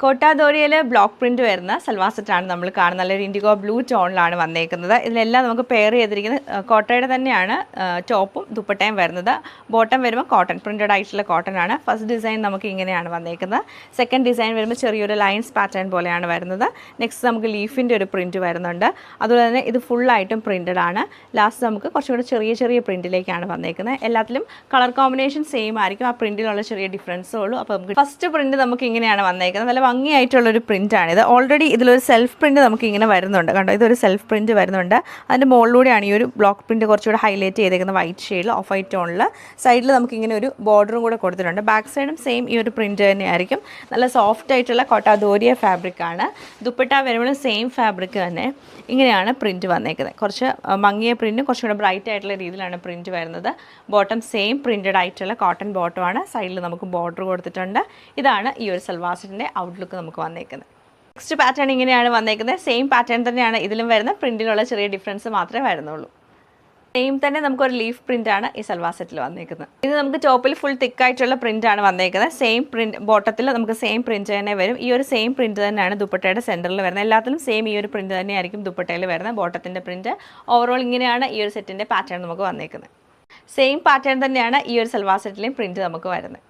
കോട്ടാദോരിയിൽ block print വരുന്ന സൽവാർ സെറ്റാണ് നമ്മൾ കാണുന്നത്. നല്ലൊരു ഇൻഡിഗോ ബ്ലൂ ടോണിലാണ് വന്നേക്കുന്നത്. ഇതിലെല്ലാം നമുക്ക് പെയർ ചെയ്തിരിക്കുന്നത് കോട്ടയുടെ തന്നെയാണ് ടോപ്പും ദുപ്പട്ടയും വരുന്നത്. ബോട്ടം വരുമ്പോൾ കോട്ടൺ പ്രിൻറ്റഡ് ആയിട്ടുള്ള കോട്ടൺ ആണ്. ഫസ്റ്റ് ഡിസൈൻ നമുക്ക് ഇങ്ങനെയാണ് വന്നേക്കുന്നത്. സെക്കൻഡ് ഡിസൈൻ വരുമ്പോൾ ചെറിയൊരു ലൈൻസ് പാറ്റേൺ പോലെയാണ് വരുന്നത്. നെക്സ്റ്റ് നമുക്ക് ലീഫിൻ്റെ ഒരു പ്രിൻറ്റ് വരുന്നുണ്ട്. അതുപോലെ തന്നെ ഇത് ഫുള്ളായിട്ടും പ്രിൻറ്റഡ് ആണ്. ലാസ്റ്റ് നമുക്ക് കുറച്ചുകൂടി ചെറിയ ചെറിയ പ്രിൻറ്റിലേക്കാണ് വന്നേക്കുന്നത്. എല്ലാത്തിലും കളർ കോമ്പിനേഷൻ സെയിം ആയിരിക്കും. ആ പ്രിൻറ്റിലുള്ള ചെറിയ ഡിഫറൻസേ ഉള്ളൂ. അപ്പോൾ നമുക്ക് ഫസ്റ്റ് പ്രിൻറ്റ് നമുക്ക് ഇങ്ങനെയാണ് വന്നേക്കുന്നത്. നല്ല ഭംഗിയായിട്ടുള്ളൊരു പ്രിൻ്റാണിത്. ഓൾറെഡി ഇതിലൊരു സെൽഫ് പ്രിൻറ്റ് നമുക്ക് ഇങ്ങനെ വരുന്നുണ്ട്. കണ്ടോ, ഇതൊരു സെൽഫ് പ്രിൻറ്റ് വരുന്നുണ്ട്. അതിൻ്റെ മുകളിലൂടെയാണ് ഈ ഒരു ബ്ലോക്ക് പ്രിൻറ്റ് കുറച്ചുകൂടെ ഹൈലൈറ്റ് ചെയ്തേക്കുന്നത് വൈറ്റ് ഷെയ്ഡിൽ, ഓഫ് വൈറ്റ് ടോണിൽ. സൈഡിൽ നമുക്ക് ഇങ്ങനെ ഒരു ബോർഡറും കൂടെ കൊടുത്തിട്ടുണ്ട്. ബാക്ക് സൈഡും സെയിം ഈ ഒരു പ്രിൻറ്റ് തന്നെയായിരിക്കും. നല്ല സോഫ്റ്റ് ആയിട്ടുള്ള കോട്ടാദോരിയ ഫാബ്രിക്കാണ്. ദുപ്പട്ട വരുമ്പോഴും സെയിം ഫാബ്രിക് തന്നെ. ഇങ്ങനെയാണ് പ്രിൻറ്റ് വന്നേക്കുന്നത്. കുറച്ച് മങ്ങിയ പ്രിൻറ്റും കുറച്ചുകൂടെ ബ്രൈറ്റ് ആയിട്ടുള്ള രീതിയിലാണ് പ്രിൻറ്റ് വരുന്നത്. ബോട്ടം സെയിം പ്രിൻറ്റഡ് ആയിട്ടുള്ള കോട്ടൺ ബോട്ടമാണ്. സൈഡിൽ നമുക്ക് ബോർഡർ കൊടുത്തിട്ടുണ്ട്. ഇതാണ് ഈ ഒരു സൽവാർ സെറ്റിൻ്റെ ഔട്ട്ലുക്ക് നമുക്ക് വന്നേക്കുന്നത്. നെക്സ്റ്റ് പാറ്റേൺ ഇങ്ങനെയാണ് വന്നേക്കുന്നത്. സെയിം പാറ്റേൺ തന്നെയാണ് ഇതിലും വരുന്ന, പ്രിൻറ്റിലുള്ള ചെറിയ ഡിഫറൻസ് മാത്രമേ വരുന്നുള്ളൂ. സെയിം തന്നെ നമുക്കൊരു ലീഫ് പ്രിൻ്റാണ് ഈ സൽവാർ സെറ്റിൽ വന്നേക്കുന്നത്. ഇത് നമുക്ക് ടോപ്പിൽ ഫുൾ തിക്കായിട്ടുള്ള പ്രിൻ്റാണ് വന്നേക്കുന്നത്. സെയിം പ്രിൻറ്റ് ബോട്ടത്തിൽ നമുക്ക് സെയിം പ്രിൻറ്റ് തന്നെ വരും. ഈ ഒരു സെയിം പ്രിൻറ്റ് തന്നെയാണ് ദുപ്പട്ടയുടെ സെൻറ്ററിൽ വരുന്നത്. എല്ലാത്തിലും സെയിം ഈ ഒരു പ്രിൻറ്റ് തന്നെയായിരിക്കും ദുപ്പട്ടയിൽ വരുന്നത്. ബോട്ടത്തിൻ്റെ പ്രിൻറ്റ് ഓവറോൾ ഇങ്ങനെയാണ് ഈ ഒരു സെറ്റിൻ്റെ പാറ്റേൺ നമുക്ക് വന്നേക്കുന്നത്. സെയിം പാറ്റേൺ തന്നെയാണ് ഈ ഒരു സൽവാർ സെറ്റിലെയും പ്രിൻറ്റ് നമുക്ക് വരുന്നത്.